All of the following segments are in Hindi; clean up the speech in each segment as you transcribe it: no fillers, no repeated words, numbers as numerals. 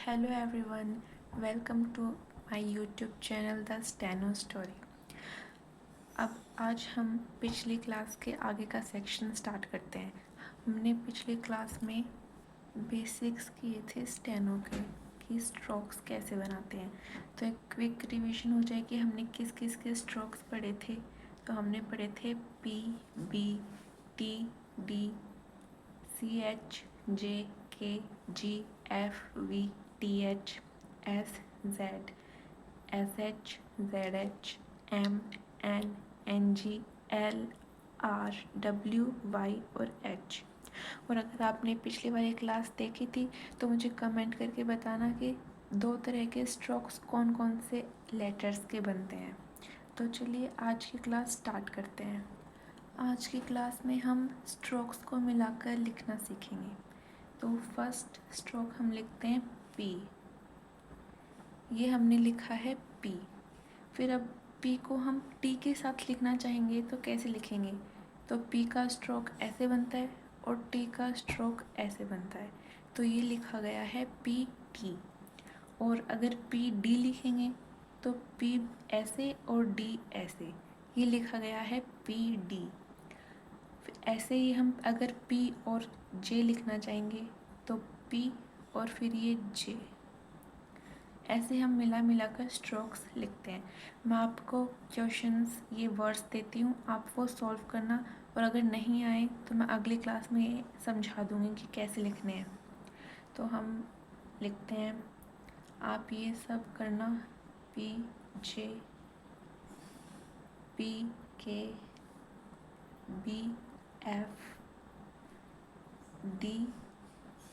Hello everyone, welcome to my YouTube channel The Steno Story। अब आज हम पिछली क्लास के आगे का सेक्शन स्टार्ट करते हैं। हमने पिछली क्लास में बेसिक्स किए थे स्टेनो के कि स्ट्रोक्स कैसे बनाते हैं। तो एक क्विक रिवीजन हो जाए कि हमने किस किस के स्ट्रोक्स पढ़े थे। तो हमने पढ़े थे P, B, T, D, C, H, J, K, G, F, V, T, H, S, Z, S, H, Z, H, M, N, N, G, L, R, W, Y और H। और अगर आपने पिछली वाली क्लास देखी थी तो मुझे कमेंट करके बताना कि दो तरह के स्ट्रोक्स कौन कौन से लेटर्स के बनते हैं। तो चलिए आज की क्लास स्टार्ट करते हैं। आज की क्लास में हम स्ट्रोक्स को मिलाकर लिखना सीखेंगे। तो फर्स्ट स्ट्रोक हम लिखते हैं P। ये हमने लिखा है P। फिर अब P को हम T के साथ लिखना चाहेंगे तो कैसे लिखेंगे? तो P का स्ट्रोक ऐसे बनता है और T का स्ट्रोक ऐसे बनता है। तो ये लिखा गया है PT। और अगर PD लिखेंगे तो P ऐसे और D ऐसे, ये लिखा गया है PD। ऐसे ही हम अगर P और J लिखना चाहेंगे तो P और फिर ये J, ऐसे हम मिला कर स्ट्रोक्स लिखते हैं। मैं आपको क्वेश्चंस ये वर्ड्स देती हूँ, आप वो सॉल्व करना, और अगर नहीं आए तो मैं अगली क्लास में ये समझा दूँगी कि कैसे लिखने हैं। तो हम लिखते हैं, आप ये सब करना। P, J, P, K, B, F, D,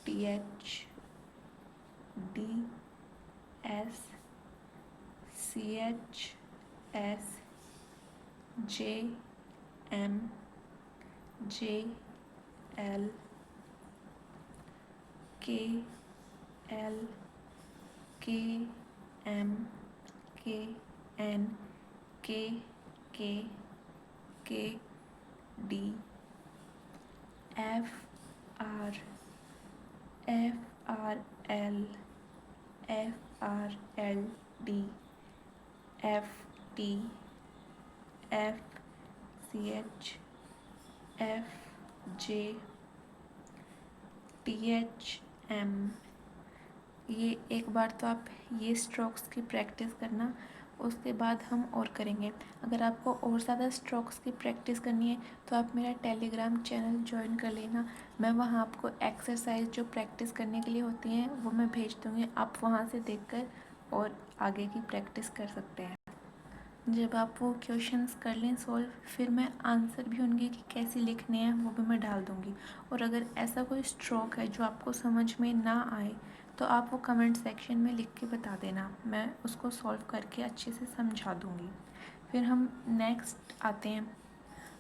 T, H, D, S, C, H, S, J, M, J, L, K, L, K, M, K, N, K, K, K, D, F, R, F, R, L, F, R, L, D, F, T, F, C, H, F, J, T, H, M। ये एक बार तो आप ये स्ट्रोक्स की प्रैक्टिस करना, उसके बाद हम और करेंगे। अगर आपको और ज़्यादा स्ट्रोक्स की प्रैक्टिस करनी है तो आप मेरा टेलीग्राम चैनल ज्वाइन कर लेना। मैं वहाँ आपको एक्सरसाइज जो प्रैक्टिस करने के लिए होती हैं वो मैं भेज दूँगी, आप वहाँ से देखकर और आगे की प्रैक्टिस कर सकते हैं। जब आप वो क्वेश्चंस कर लें सॉल्व, फिर मैं आंसर भी उनके कि कैसे लिखने हैं वो भी मैं डाल दूँगी। और अगर ऐसा कोई स्ट्रोक है जो आपको समझ में ना आए तो आप वो कमेंट सेक्शन में लिख के बता देना, मैं उसको सॉल्व करके अच्छे से समझा दूँगी। फिर हम नेक्स्ट आते हैं।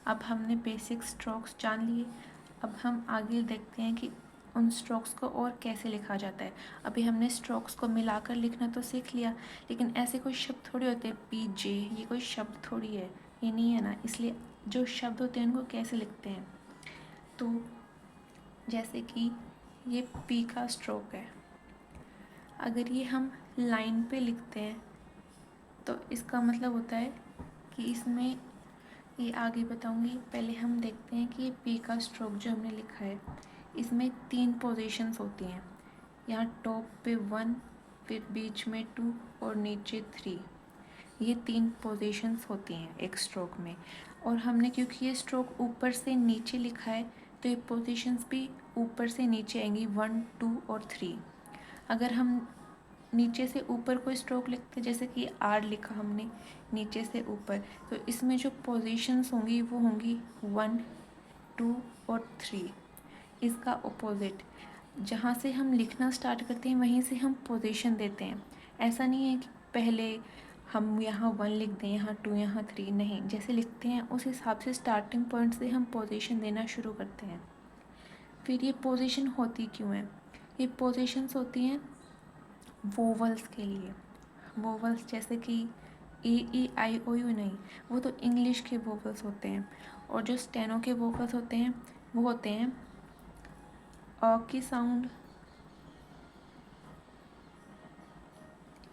अब हमने बेसिक स्ट्रोक्स जान लिए, अब हम आगे देखते हैं कि उन स्ट्रोक्स को और कैसे लिखा जाता है। अभी हमने स्ट्रोक्स को मिलाकर लिखना तो सीख लिया, लेकिन ऐसे कोई शब्द थोड़ी होते हैं PJ, ये कोई शब्द थोड़ी है, ये नहीं है ना। इसलिए जो शब्द होते हैं उनको कैसे लिखते हैं, तो जैसे कि ये P का स्ट्रोक है, अगर ये हम लाइन पे लिखते हैं तो इसका मतलब होता है कि इसमें, ये आगे बताऊंगी, पहले हम देखते हैं कि ये P का स्ट्रोक जो हमने लिखा है इसमें 3 पोजीशंस होती हैं। यहाँ टॉप पे 1, फिर बीच में 2 और नीचे 3, ये 3 पोजीशंस होती हैं एक स्ट्रोक में। और हमने क्योंकि ये स्ट्रोक ऊपर से नीचे लिखा है तो ये पोजीशंस भी ऊपर से नीचे आएंगी, 1, 2 और 3। अगर हम नीचे से ऊपर कोई स्ट्रोक लिखते, जैसे कि R लिखा हमने नीचे से ऊपर, तो इसमें जो पोजीशंस होंगी वो होंगी 1, 2 और 3। इसका अपोजिट, जहाँ से हम लिखना स्टार्ट करते हैं वहीं से हम पोजीशन देते हैं। ऐसा नहीं है कि पहले हम यहाँ 1 लिख दें, यहाँ 2, यहाँ 3, नहीं, जैसे लिखते हैं उस हिसाब से स्टार्टिंग पॉइंट से हम पोजीशन देना शुरू करते हैं। फिर ये पोजीशन होती क्यों है? ये पोजीशंस होती हैं वोवल्स के लिए। वोवल्स जैसे कि A, E, I, O, U नहीं, वो तो इंग्लिश के वोवल्स होते हैं। और जो स्टेनो के वोवल्स होते हैं वो होते हैं अ की साउंड,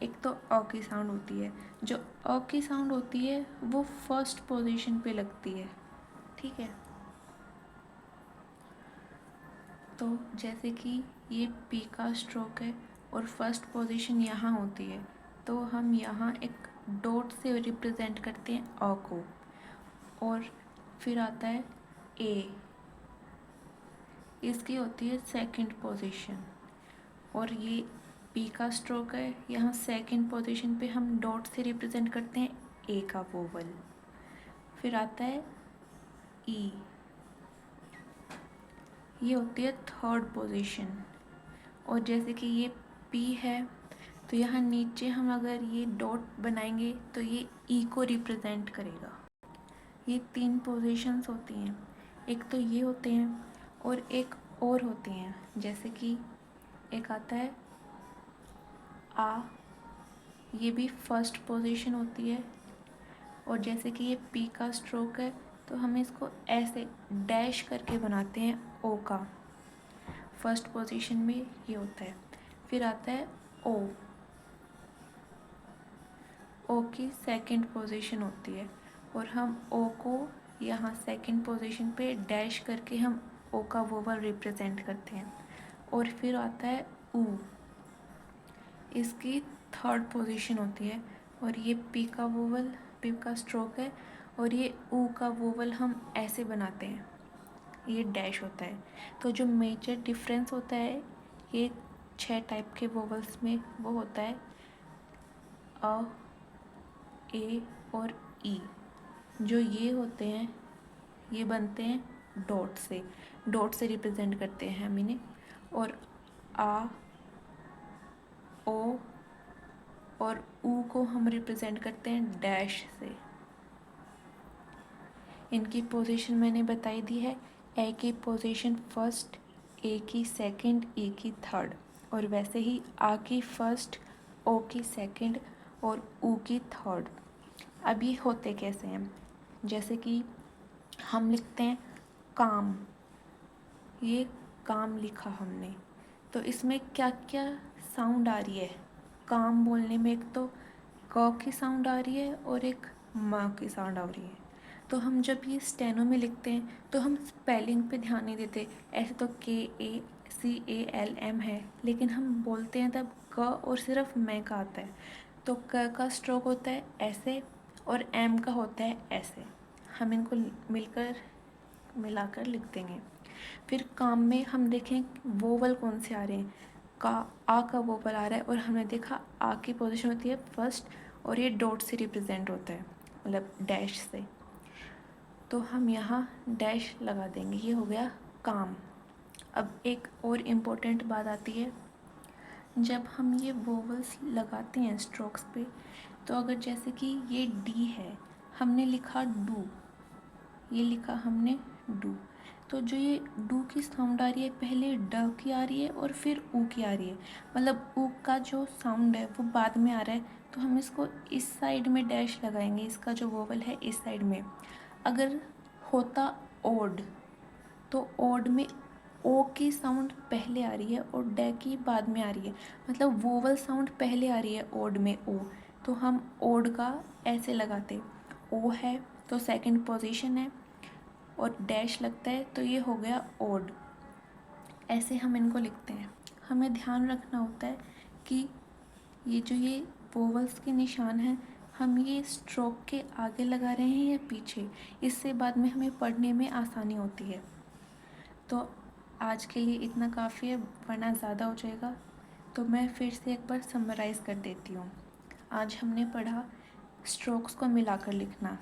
एक तो अ की साउंड होती है, जो अ की साउंड होती है वो फर्स्ट पोजीशन पे लगती है, ठीक है। तो जैसे कि ये पी का स्ट्रोक है और फर्स्ट पोजीशन यहाँ होती है, तो हम यहाँ एक डॉट से रिप्रेजेंट करते हैं अ को, और फिर आता है ए, इसकी होती है सेकंड पोजीशन, और ये पी का स्ट्रोक है, यहाँ सेकंड पोजीशन पे हम डॉट से रिप्रेजेंट करते हैं ए का वोवल। फिर आता है ई, ये होती है थर्ड पोजीशन, और जैसे कि ये पी है तो यहाँ नीचे हम अगर ये डॉट बनाएंगे तो ये ई को रिप्रेजेंट करेगा। ये 3 पोजीशंस होती हैं, एक तो ये होते हैं और एक और होती हैं, जैसे कि एक आता है आ, ये भी फर्स्ट पोजीशन होती है, और जैसे कि ये पी का स्ट्रोक है तो हम इसको ऐसे डैश करके बनाते हैं ओ का, फर्स्ट पोजीशन में ये होता है। फिर आता है ओ, ओ की सेकंड पोजीशन होती है, और हम ओ को यहाँ सेकंड पोजीशन पे डैश करके हम ओ का वोवल रिप्रेजेंट करते हैं। और फिर आता है ऊ, इसकी थर्ड पोजीशन होती है, और ये पी का वोवल, पी का स्ट्रोक है, और ये ऊ का वोवल हम ऐसे बनाते हैं, ये डैश होता है। तो जो मेजर डिफरेंस होता है ये 6 टाइप के वोवल्स में, वो होता है अ, ए और ई। जो ये होते हैं ये बनते हैं डॉट से, डॉट से रिप्रेजेंट करते हैं हम इन्हें, और आ, ओ और ऊ को हम रिप्रेजेंट करते हैं डैश से। इनकी पोजीशन मैंने बताई दी है, ए की पोजीशन फर्स्ट, ए की सेकंड, ई की थर्ड, और वैसे ही आ की फर्स्ट, ओ की सेकंड और ऊ की थर्ड। अब ये होते कैसे हैं, जैसे कि हम लिखते हैं काम, ये काम लिखा हमने, तो इसमें क्या क्या साउंड आ रही है काम बोलने में, एक तो क की साउंड आ रही है और एक म की साउंड आ रही है। तो हम जब ये स्टेनो में लिखते हैं तो हम स्पेलिंग पे ध्यान नहीं देते, ऐसे तो KACALM है, लेकिन हम बोलते हैं तब क और सिर्फ मैं का आता है, तो क का स्ट्रोक होता है ऐसे और एम का होता है ऐसे, हम इनको मिलाकर लिख देंगे। फिर काम में हम देखें वोवल कौन से आ रहे हैं, का आ का वोवल आ रहा है, और हमने देखा आ की पोजीशन होती है फर्स्ट, और ये डॉट से रिप्रेजेंट होता है, मतलब डैश से, तो हम यहाँ डैश लगा देंगे, ये हो गया काम। अब एक और इम्पोर्टेंट बात आती है, जब हम ये वोवल्स लगाते हैं स्ट्रोक्स पे, तो अगर जैसे कि ये डी है, हमने लिखा डू, ये लिखा हमने डू, तो जो ये डू की साउंड आ रही है पहले ड की आ रही है और फिर ऊ की आ रही है, मतलब ऊ का जो साउंड है वो बाद में आ रहा है, तो हम इसको इस साइड में डैश लगाएंगे, इसका जो वोवल है इस साइड में। अगर होता ओड, तो ओड में ओ की साउंड पहले आ रही है और डे की बाद में आ रही है, मतलब वोवल साउंड पहले आ रही है ओड में ओ, तो हम ओड का ऐसे लगाते, ओ है तो सेकंड पोजीशन है और डैश लगता है, तो ये हो गया ओड। ऐसे हम इनको लिखते हैं। हमें ध्यान रखना होता है कि ये जो ये वोवल्स के निशान हैं, हम ये स्ट्रोक के आगे लगा रहे हैं या पीछे, इससे बाद में हमें पढ़ने में आसानी होती है। तो आज के लिए इतना काफ़ी है, वरना ज़्यादा हो जाएगा, तो मैं फिर से एक बार समराइज़ कर देती हूँ। आज हमने पढ़ा स्ट्रोक्स को मिलाकर लिखना,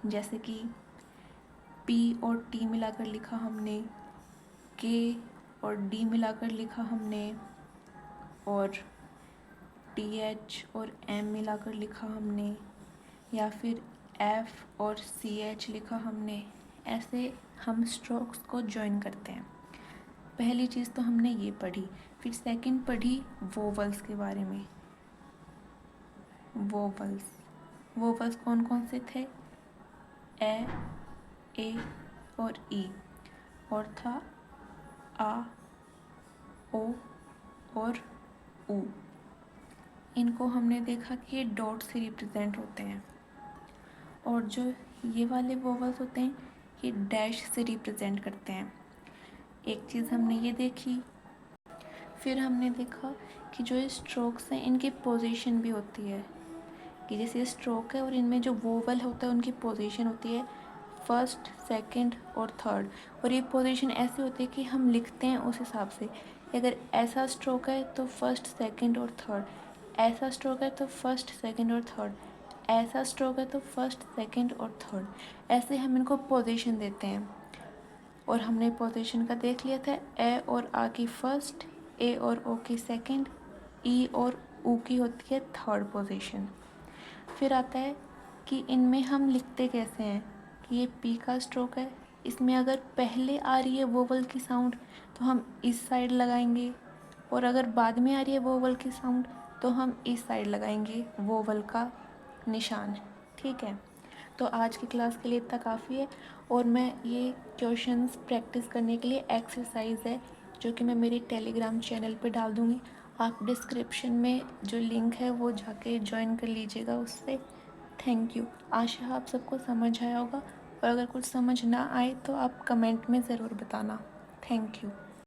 जैसे कि पी और टी मिलाकर लिखा हमने, के और डी मिलाकर लिखा हमने, और TH और M मिलाकर लिखा हमने, या फिर F और CH लिखा हमने। ऐसे हम स्ट्रोक्स को जॉइन करते हैं। पहली चीज़ तो हमने ये पढ़ी, फिर सेकंड पढ़ी वोवल्स के बारे में। वोवल्स कौन कौन से थे, ए और ई, और था आ, ओ और ऊ। इनको हमने देखा कि ये डॉट से रिप्रेजेंट होते हैं, और जो ये वाले वोवल्स होते हैं ये डैश से रिप्रेजेंट करते हैं। एक चीज़ हमने ये देखी। फिर हमने देखा कि जो ये स्ट्रोक्स हैं इनकी पोजीशन भी होती है, कि जैसे ये स्ट्रोक है और इनमें जो वोवल होता है उनकी पोजीशन होती है फर्स्ट, सेकंड और थर्ड। और ये पोजीशन ऐसी होती है कि हम लिखते हैं उस हिसाब से, अगर ऐसा स्ट्रोक है तो फर्स्ट, सेकंड और थर्ड, ऐसा स्ट्रोक है तो फर्स्ट, सेकंड और थर्ड, ऐसा स्ट्रोक है तो फर्स्ट, सेकंड और थर्ड, ऐसे हम इनको पोजीशन देते हैं। और हमने पोजीशन का देख लिया था, ए और आ की फर्स्ट, ए और ओ की सेकंड, ई और ऊ की होती है थर्ड पोजीशन। फिर आता है कि इनमें हम लिखते कैसे हैं, कि ये पी का स्ट्रोक है, इसमें अगर पहले आ रही है वोवल की साउंड तो हम इस साइड लगाएंगे, और अगर बाद में आ रही है वोवल की साउंड तो हम इस साइड लगाएंगे वोवल का निशान। ठीक है, तो आज की क्लास के लिए इतना काफ़ी है। और मैं ये क्वेश्चंस प्रैक्टिस करने के लिए एक्सरसाइज है जो कि मैं मेरे टेलीग्राम चैनल पे डाल दूँगी, आप डिस्क्रिप्शन में जो लिंक है वो जाके ज्वाइन कर लीजिएगा उससे। Thank you. आशा है आप सबको समझ आया होगा, और अगर कुछ समझ ना आए तो आप कमेंट में ज़रूर बताना। Thank you.